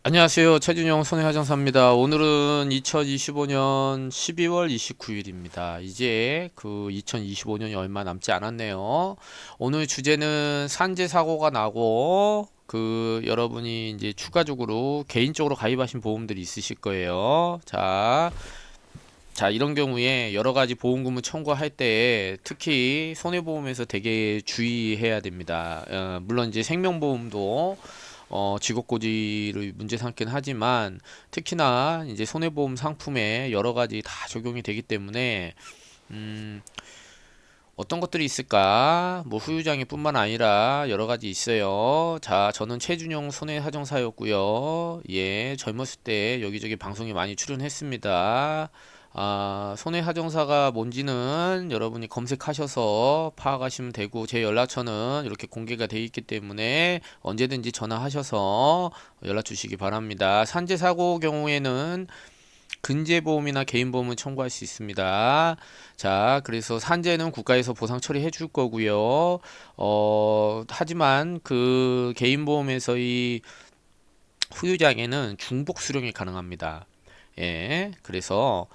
안녕하세요. 최준영 손해하정사입니다. 오늘은 2025년 12월 29일입니다. 이제 그 2025년이 얼마 남지 않았네요. 오늘 주제는 산재 사고가 나고 여러분이 이제 추가적으로 개인적으로 가입하신 보험들이 있으실 거예요. 자, 이런 경우에 여러 가지 보험금을 청구할 때 특히 손해보험에서 되게 주의해야 됩니다. 물론 이제 생명보험도 직업고지를 문제 삼긴 하지만 특히나 이제 손해보험 상품에 여러 가지 다 적용이 되기 때문에 음, 어떤 것들이 있을까? 뭐 후유장애뿐만 아니라 여러 가지 있어요. 자, 저는 최준용 손해하정사였고요. 예, 젊었을 때 여기저기 방송에 많이 출연했습니다. 손해하정사가 뭔지는 여러분이 검색하셔서 파악하시면 되고 제 연락처는 이렇게 공개가 되어 있기 때문에 언제든지 전화하셔서 연락 주시기 바랍니다. 산재 사고 경우에는 근제보험이나 개인보험을 청구할 수 있습니다. 자, 그래서 산재는 국가에서 보상 처리해 줄 거고요. 하지만 그 개인보험에서의 후유장애는 중복 수령이 가능합니다. 예, 그래서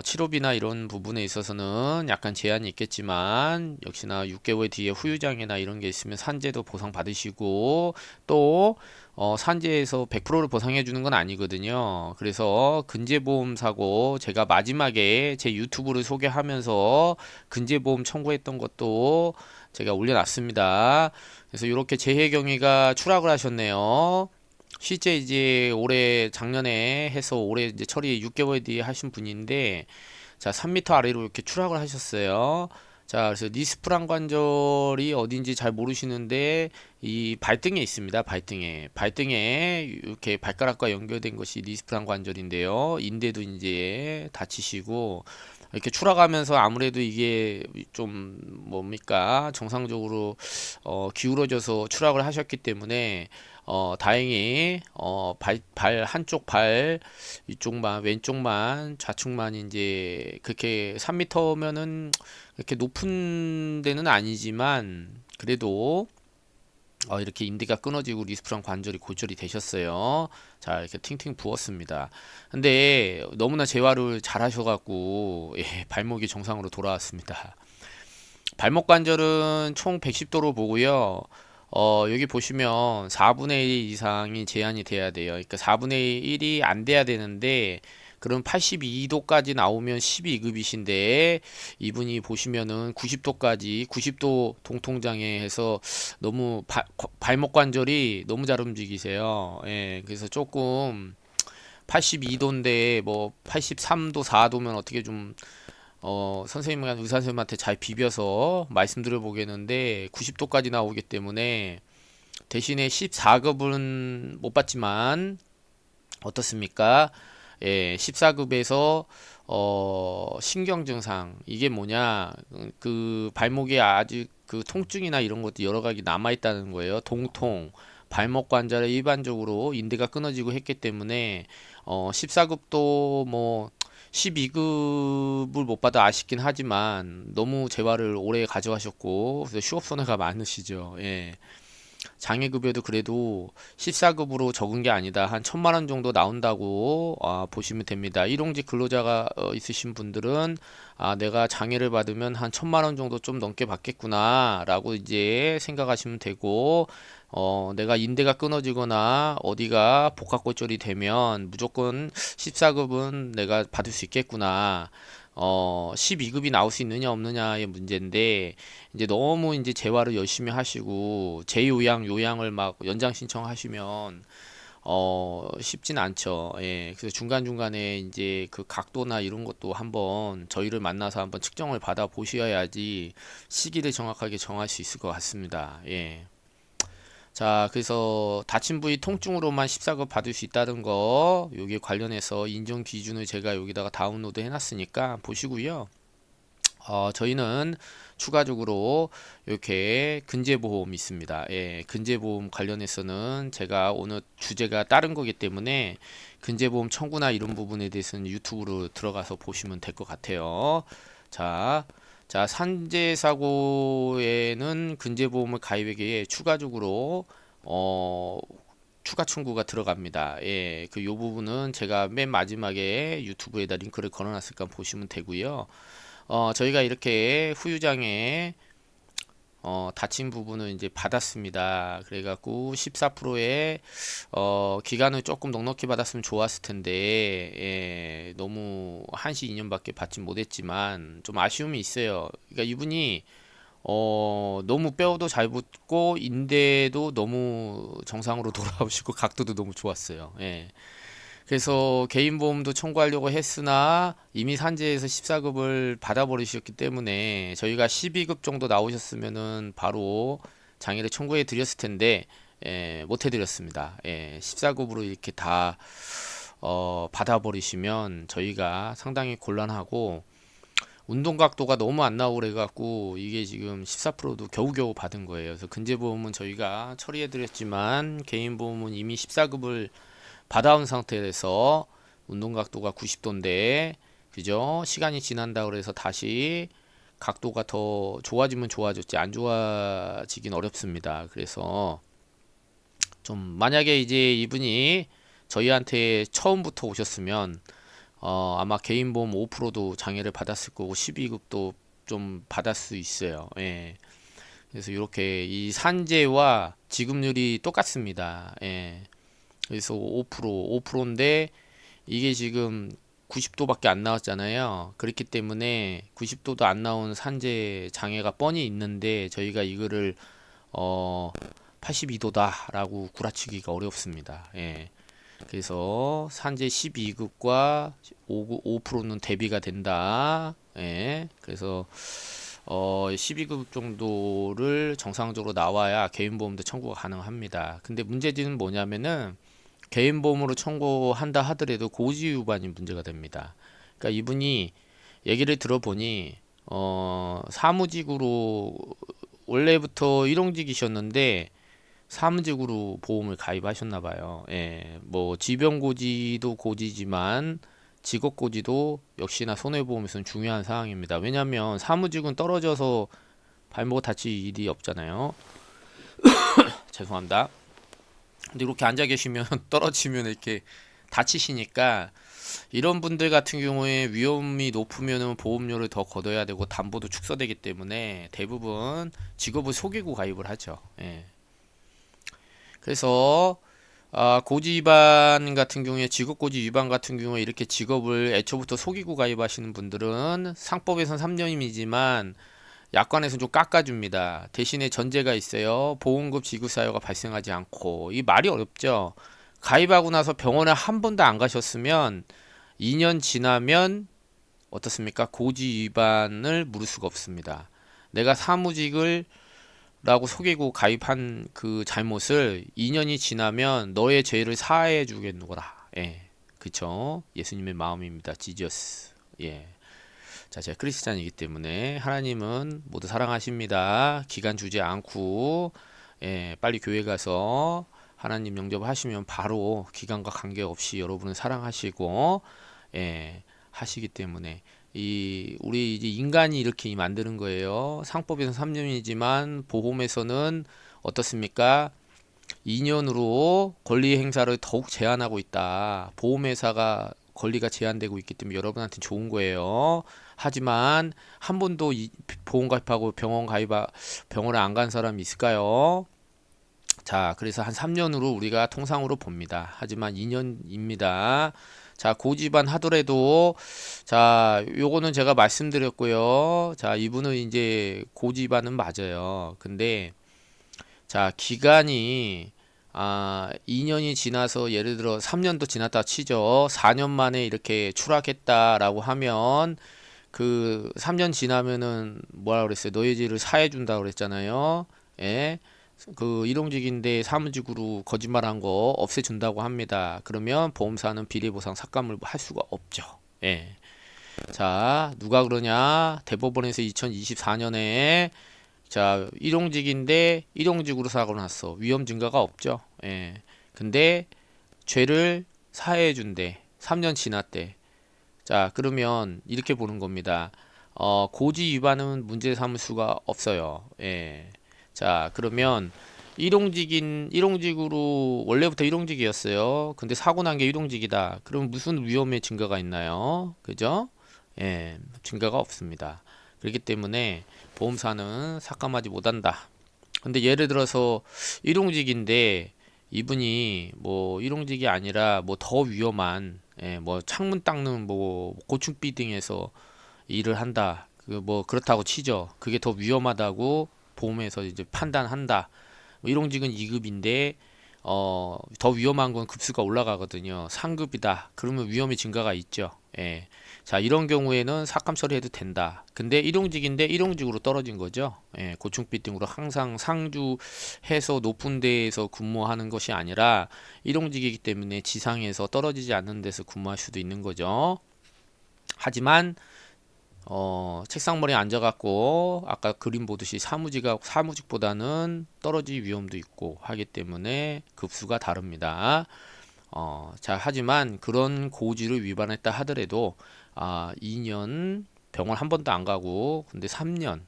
치료비나 이런 부분에 있어서는 약간 제한이 있겠지만 역시나 6개월 뒤에 후유장애나 이런 게 있으면 산재도 보상받으시고 또 산재에서 100%를 보상해 주는 건 아니거든요. 그래서 근제보험 사고 제가 마지막에 제 유튜브를 소개하면서 근제보험 청구했던 것도 제가 올려놨습니다. 그래서 이렇게 재해 경위가 추락을 하셨네요. 실제 이제 올해 작년에 해서 올해 이제 처리 6개월 뒤에 하신 분인데 자 3m 아래로 이렇게 추락을 하셨어요. 자 그래서 니스프란 관절이 어딘지 잘 모르시는데 이 발등에 있습니다. 발등에 이렇게 발가락과 연결된 것이 니스프란 관절인데요. 인대도 이제 다치시고 이렇게 추락하면서 아무래도 이게 좀 뭡니까 정상적으로 기울어져서 추락을 하셨기 때문에 다행히 발 한쪽 발 이쪽만 왼쪽만 좌측만 이제 그렇게 3m면은 그렇게 높은 데는 아니지만 그래도 이렇게 인대가 끊어지고 리스프랑 관절이 고절이 되셨어요. 자, 이렇게 팅팅 부었습니다. 근데 너무나 재활을 잘 하셔갖고, 예, 발목이 정상으로 돌아왔습니다. 발목 관절은 총 110도로 보고요. 여기 보시면 4분의 1 이상이 제한이 돼야 돼요. 그러니까 4분의 1이 안 돼야 되는데, 그럼 82도까지 나오면 12급이신데, 이분이 보시면은 90도까지, 90도 동통장애 해서 너무 발목 관절이 너무 잘 움직이세요. 예, 그래서 조금 82도인데, 뭐 83도, 4도면 어떻게 좀 선생님과 의사 선생님한테 잘 비벼서 말씀드려 보겠는데 90도까지 나오기 때문에 대신에 14급은 못 받지만 어떻습니까? 예, 14급에서 신경 증상 이게 뭐냐? 그 발목에 아직 그 통증이나 이런 것도 여러 가지 남아 있다는 거예요. 동통, 발목 관절에 일반적으로 인대가 끊어지고 했기 때문에 14급도 뭐 12급을 못 받아 아쉽긴 하지만 너무 재활을 오래 가져가셨고 그래서 휴업 손해가 많으시죠. 예. 장애급여도 그래도 14급으로 적은 게 아니다. 한 1,000만 원 정도 나온다고 보시면 됩니다. 일용직 근로자가 있으신 분들은 내가 장애를 받으면 한 1,000만 원 정도 좀 넘게 받겠구나 라고 이제 생각하시면 되고 내가 인대가 끊어지거나 어디가 복합골절이 되면 무조건 14급은 내가 받을 수 있겠구나. 12급이 나올 수 있느냐 없느냐의 문제인데 이제 너무 이제 재활을 열심히 하시고 재요양 요양을 막 연장 신청하시면 쉽진 않죠. 예. 그래서 중간중간에 이제 그 각도나 이런 것도 한번 저희를 만나서 한번 측정을 받아 보셔야지 시기를 정확하게 정할 수 있을 것 같습니다. 예. 자, 그래서 다친 부위 통증으로만 14급 받을 수 있다는 거, 여기 관련해서 인정 기준을 제가 여기다가 다운로드 해놨으니까 보시고요. 저희는 추가적으로 이렇게 근제보험 있습니다. 예, 근제보험 관련해서는 제가 오늘 주제가 다른 거기 때문에 근제보험 청구나 이런 부분에 대해서는 유튜브로 들어가서 보시면 될 것 같아요. 자, 산재 사고에는 근제보험을 가입하기에 추가적으로 어, 추가 청구가 들어갑니다. 예, 그 요 부분은 제가 맨 마지막에 유튜브에다 링크를 걸어놨으니까 보시면 되고요. 저희가 이렇게 후유장에 다친 부분은 이제 받았습니다. 그래갖고 14%의 기간을 조금 넉넉히 받았으면 좋았을 텐데, 예, 너무 1시 2년밖에 받지 못했지만 좀 아쉬움이 있어요. 그러니까 이분이 너무 뼈도 잘 붙고 인대도 너무 정상으로 돌아오시고 각도도 너무 좋았어요. 예. 그래서 개인보험도 청구하려고 했으나 이미 산재에서 14급을 받아버리셨기 때문에 저희가 12급 정도 나오셨으면은 바로 장애를 청구해 드렸을 텐데 못 해드렸습니다. 14급으로 이렇게 다 받아버리시면 저희가 상당히 곤란하고 운동 각도가 너무 안 나오고 그래갖고 이게 지금 14%도 겨우겨우 받은 거예요. 그래서 근제보험은 저희가 처리해 드렸지만 개인보험은 이미 14급을 받아온 상태에서 운동 각도가 90도인데 그죠? 시간이 지난다 그래서 다시 각도가 더 좋아지면 좋아졌지 안 좋아지긴 어렵습니다. 그래서 좀 만약에 이제 이분이 저희한테 처음부터 오셨으면 아마 개인보험 5%도 장애를 받았을 거고 12급도 좀 받을 수 있어요. 예. 그래서 이렇게 이 산재와 지급률이 똑같습니다. 예. 그래서 5%인데 이게 지금 90도밖에 안 나왔잖아요. 그렇기 때문에 90도도 안 나온 산재 장애가 뻔히 있는데 저희가 이거를 82도다라고 구라치기가 어렵습니다. 예. 그래서 산재 12급과 5%는 대비가 된다. 예. 그래서 12급 정도를 정상적으로 나와야 개인보험도 청구가 가능합니다. 근데 문제는 뭐냐면은 개인보험으로 청구한다 하더라도 고지 위반이 문제가 됩니다. 그러니까 이분이 얘기를 들어보니 사무직으로 원래부터 일용직이셨는데 사무직으로 보험을 가입하셨나 봐요. 예, 뭐 지병고지도 고지지만 직업고지도 역시나 손해보험에서는 중요한 사항입니다. 왜냐하면 사무직은 떨어져서 발목 다칠 일이 없잖아요. 죄송합니다. 근데 이렇게 앉아 계시면 떨어지면 이렇게 다치시니까 이런 분들 같은 경우에 위험이 높으면 보험료를 더 걷어야 되고 담보도 축소되기 때문에 대부분 직업을 속이고 가입을 하죠. 예. 그래서 고지 위반 같은 경우에 직업고지 위반 같은 경우에 이렇게 직업을 애초부터 속이고 가입하시는 분들은 상법에선 3년이지만 약관에서 좀 깎아줍니다. 대신에 전제가 있어요. 보험급 지급 사유가 발생하지 않고. 이 말이 어렵죠. 가입하고 나서 병원에 한 번도 안 가셨으면 2년 지나면 어떻습니까? 고지 위반을 물을 수가 없습니다. 내가 사무직을 라고 속이고 가입한 그 잘못을 2년이 지나면 너의 죄를 사해 주겠노라. 예. 그쵸? 예수님의 마음입니다. 지저스. 예. 자, 제가 크리스찬이기 때문에 하나님은 모두 사랑하십니다. 기간 주지 않고 빨리 교회 가서 하나님 영접하시면 바로 기간과 관계없이 여러분을 사랑하시고 하시기 때문에 우리 이제 인간이 이렇게 만드는 거예요. 상법에서는 3년이지만 보험에서는 어떻습니까? 2년으로 권리 행사를 더욱 제한하고 있다. 보험회사가 권리가 제한되고 있기 때문에 여러분한테 좋은 거예요. 하지만 한 번도 보험 가입하고 병원에 안 간 사람이 있을까요? 자, 그래서 한 3년으로 우리가 통상으로 봅니다. 하지만 2년입니다. 자, 고지반 하더라도 자, 요거는 제가 말씀드렸고요. 자, 이분은 이제 고지반은 맞아요. 근데 자, 기간이 2년이 지나서 예를 들어 3년도 지났다 치죠. 4년 만에 이렇게 추락했다라고 하면 그 3년 지나면은 뭐라 그랬어요? 너의 죄를 사해 준다 그랬잖아요. 예. 그 일용직인데 사무직으로 거짓말한 거 없애준다고 합니다. 그러면 보험사는 비례보상 삭감을 할 수가 없죠. 예. 자, 누가 그러냐? 대법원에서 2024년에 자, 일용직인데 일용직으로 사고 났어. 위험 증가가 없죠. 예. 근데 죄를 사해 준대. 3년 지났대. 자, 그러면 이렇게 보는 겁니다. 고지 위반은 문제 삼을 수가 없어요. 예. 자, 그러면 일용직으로 원래부터 일용직이었어요. 근데 사고 난 게 일용직이다. 그럼 무슨 위험의 증가가 있나요? 그죠? 예, 증가가 없습니다. 그렇기 때문에 보험사는 삭감하지 못한다. 근데 예를 들어서 일용직인데 이분이 뭐 일용직이 아니라 뭐 더 위험한 뭐 창문 닦는 뭐 고층 빌딩에서 일을 한다. 그 뭐 그렇다고 치죠. 그게 더 위험하다고 보험에서 이제 판단한다. 뭐 일용직은 2급인데 더 위험한 건 급수가 올라가거든요. 3급이다. 그러면 위험의 증가가 있죠. 예. 자, 이런 경우에는 삭감 처리해도 된다. 근데 일용직인데 일용직으로 떨어진 거죠. 예, 고충 빌딩으로 항상 상주해서 높은 데에서 근무하는 것이 아니라 일용직이기 때문에 지상에서 떨어지지 않는 데서 근무할 수도 있는 거죠. 하지만 책상머리에 앉아갖고 아까 그림 보듯이 사무직보다는 떨어질 위험도 있고 하기 때문에 급수가 다릅니다. 자, 하지만 그런 고지를 위반했다 하더라도 2년 병원 한 번도 안 가고 근데 3년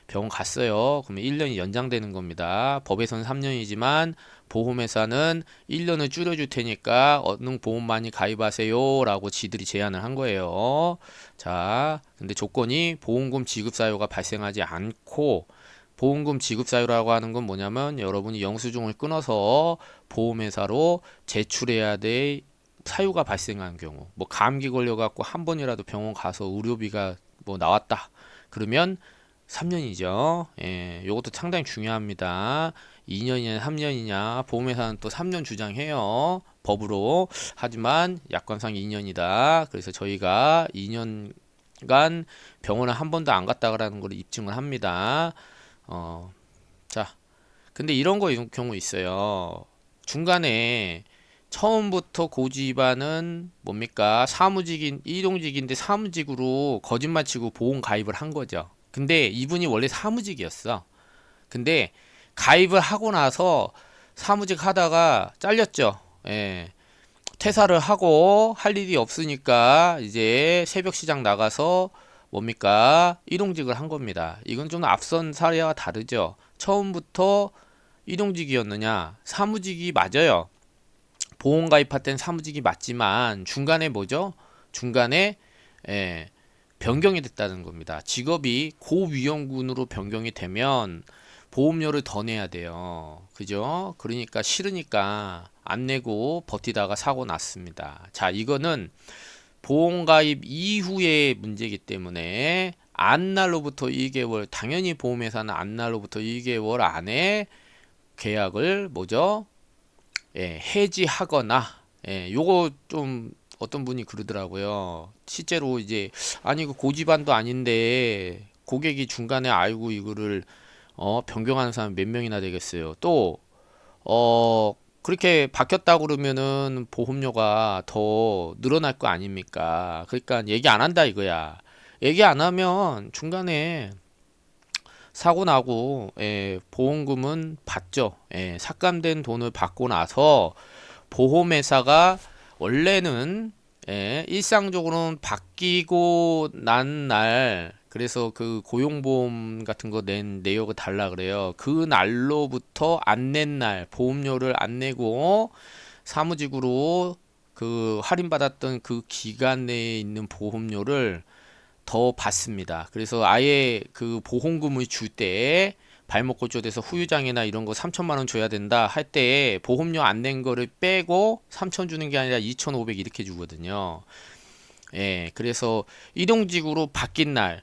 병원 갔어요. 그러면 1년이 연장되는 겁니다. 법에서는 3년이지만 보험회사는 1년을 줄여줄 테니까 어느 보험 많이 가입하세요 라고 지들이 제안을 한 거예요. 자, 근데 조건이 보험금 지급 사유가 발생하지 않고 보험금 지급 사유라고 하는 건 뭐냐면 여러분이 영수증을 끊어서 보험회사로 제출해야 될 사유가 발생한 경우 뭐 감기 걸려갖고 한 번이라도 병원 가서 의료비가 뭐 나왔다 그러면 3년이죠. 예, 요것도 상당히 중요합니다. 2년이냐 3년이냐 보험회사는 또 3년 주장해요. 법으로. 하지만 약관상 2년이다. 그래서 저희가 2년간 병원을 한 번도 안 갔다라는 걸 입증을 합니다. 자, 근데 이런 경우 있어요. 중간에 처음부터 고지 위반은 뭡니까? 일용직인데 사무직으로 거짓말 치고 보험 가입을 한 거죠. 근데 이분이 원래 사무직이었어. 근데 가입을 하고 나서 사무직 하다가 잘렸죠. 예. 퇴사를 하고 할 일이 없으니까 이제 새벽 시장 나가서 뭡니까? 일용직을 한 겁니다. 이건 좀 앞선 사례와 다르죠. 처음부터 일용직이었느냐? 사무직이 맞아요. 보험 가입할 땐 사무직이 맞지만 중간에 뭐죠? 중간에 변경이 됐다는 겁니다. 직업이 고위험군으로 변경이 되면 보험료를 더 내야 돼요. 그죠? 그러니까 싫으니까 안 내고 버티다가 사고 났습니다. 자, 이거는 보험 가입 이후의 문제이기 때문에 안날로부터 2개월, 당연히 보험회사는 안날로부터 2개월 안에 계약을 뭐죠? 해지하거나 요거 좀 어떤 분이 그러더라고요. 실제로 이제 아니 그 고지반도 아닌데 고객이 중간에 알고 이거를 변경하는 사람 몇 명이나 되겠어요. 또 그렇게 바뀌었다 그러면은 보험료가 더 늘어날 거 아닙니까? 그러니까 얘기 안 한다 이거야. 얘기 안 하면 중간에 사고 나고 보험금은 받죠. 삭감된 돈을 받고 나서 보험회사가 원래는 일상적으로는 바뀌고 난 날 그래서 그 고용보험 같은 거 낸 내역을 달라 그래요. 그 날로부터 안 낸 날 보험료를 안 내고 사무직으로 그 할인받았던 그 기간 내에 있는 보험료를 더 받습니다. 그래서 아예 그 보험금을 줄 때 발목 골절돼서 후유장애나 이런 거 3천만 원 줘야 된다 할 때 보험료 안 낸 거를 빼고 3천 주는 게 아니라 2,500 이렇게 주거든요. 그래서 일용직으로 바뀐 날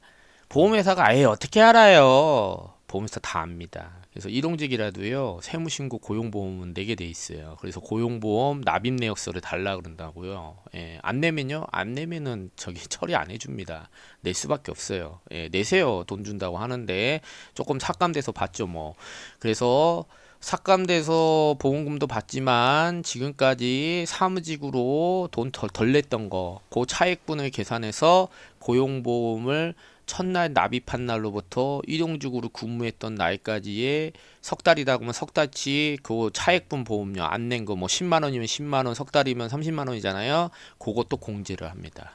보험회사가 아예 어떻게 알아요? 보험회사 다 압니다. 그래서 일용직이라도요 세무신고 고용보험은 내게 돼 있어요. 그래서 고용보험 납입 내역서를 달라 그런다고요. 안 내면요 안 내면은 저기 처리 안 해줍니다. 낼 수밖에 없어요. 내세요 돈 준다고 하는데 조금 삭감돼서 받죠 뭐. 그래서 삭감돼서 보험금도 받지만 지금까지 사무직으로 돈 덜 냈던 거, 그 차액분을 계산해서 고용보험을 첫날 납입한 날로부터 일용직으로 근무했던 날까지의 석 달이다 그러면 석 달치 그 차액분 보험료 안 낸 거 뭐 10만 원이면 10만 원, 석 달이면 30만 원이잖아요. 그것도 공제를 합니다.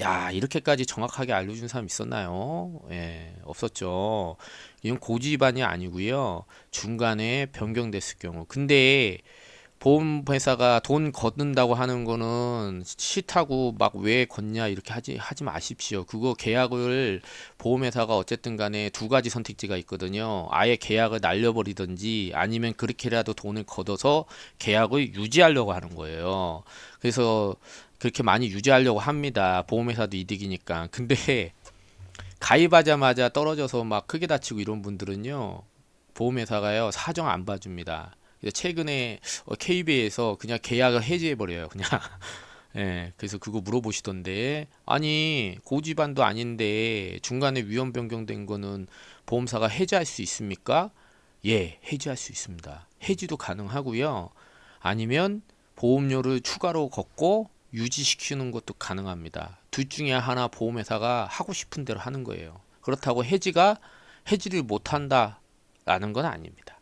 야, 이렇게까지 정확하게 알려준 사람 있었나요? 예, 없었죠. 이건 고지 위반이 아니고요. 중간에 변경됐을 경우. 근데 보험회사가 돈 걷는다고 하는 거는 싫다고 막 왜 걷냐 이렇게 하지 마십시오. 그거 계약을 보험회사가 어쨌든 간에 두 가지 선택지가 있거든요. 아예 계약을 날려버리든지 아니면 그렇게라도 돈을 걷어서 계약을 유지하려고 하는 거예요. 그래서 그렇게 많이 유지하려고 합니다. 보험회사도 이득이니까. 근데 가입하자마자 떨어져서 막 크게 다치고 이런 분들은요. 보험회사가요 사정 안 봐줍니다. 그래서 최근에 KB에서 그냥 계약을 해지해 버려요. 그냥 예, 그래서 그거 물어보시던데 아니 고지반도 아닌데 중간에 위험 변경된 거는 보험사가 해지할 수 있습니까? 예, 해지할 수 있습니다. 해지도 가능하고요. 아니면 보험료를 추가로 걷고 유지시키는 것도 가능합니다. 둘 중에 하나 보험회사가 하고 싶은 대로 하는 거예요. 그렇다고 해지를 못한다라는 건 아닙니다.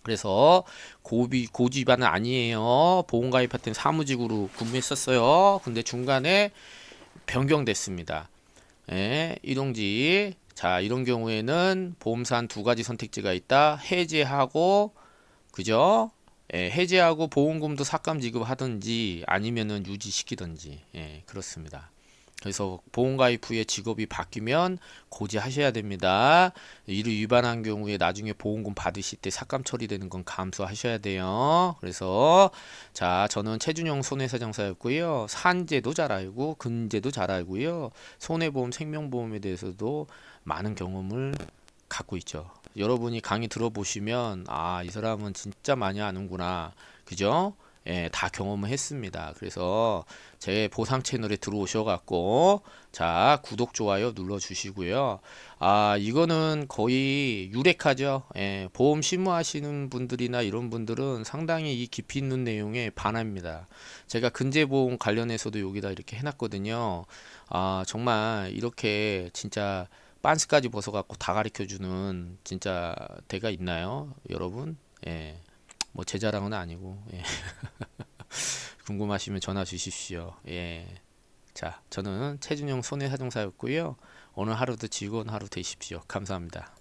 그래서 고지 위반은 아니에요. 보험가입할 땐 사무직으로 근무했었어요. 근데 중간에 변경됐습니다. 예, 이동지. 자, 이런 경우에는 보험사 한 두 가지 선택지가 있다. 해지하고, 그죠? 예, 해지하고 보험금도 삭감 지급하든지 아니면은 유지시키든지. 예, 그렇습니다. 그래서 보험가입 후에 직업이 바뀌면 고지하셔야 됩니다. 이를 위반한 경우에 나중에 보험금 받으실 때 삭감 처리되는 건 감수하셔야 돼요. 그래서 자, 저는 최준용 손해사장사였고요. 산재도 잘 알고 근재도 잘 알고요. 손해보험, 생명보험에 대해서도 많은 경험을 갖고 있죠. 여러분이 강의 들어보시면 아, 이 사람은 진짜 많이 아는구나. 그죠? 예, 다 경험을 했습니다. 그래서 제 보상 채널에 들어오셔갖고 자 구독 좋아요 눌러주시고요. 아 이거는 거의 유력하죠. 예, 보험 실무하시는 분들이나 이런 분들은 상당히 이 깊이 있는 내용에 반합니다. 제가 근제보험 관련해서도 여기다 이렇게 해놨거든요. 아 정말 이렇게 진짜 빤스까지 벗어갖고 다 가르쳐주는 진짜 대가 있나요, 여러분? 예. 뭐 제 자랑은 아니고 예. 궁금하시면 전화 주십시오. 예. 자, 저는 최준용 손해사정사였고요. 오늘 하루도 즐거운 하루 되십시오. 감사합니다.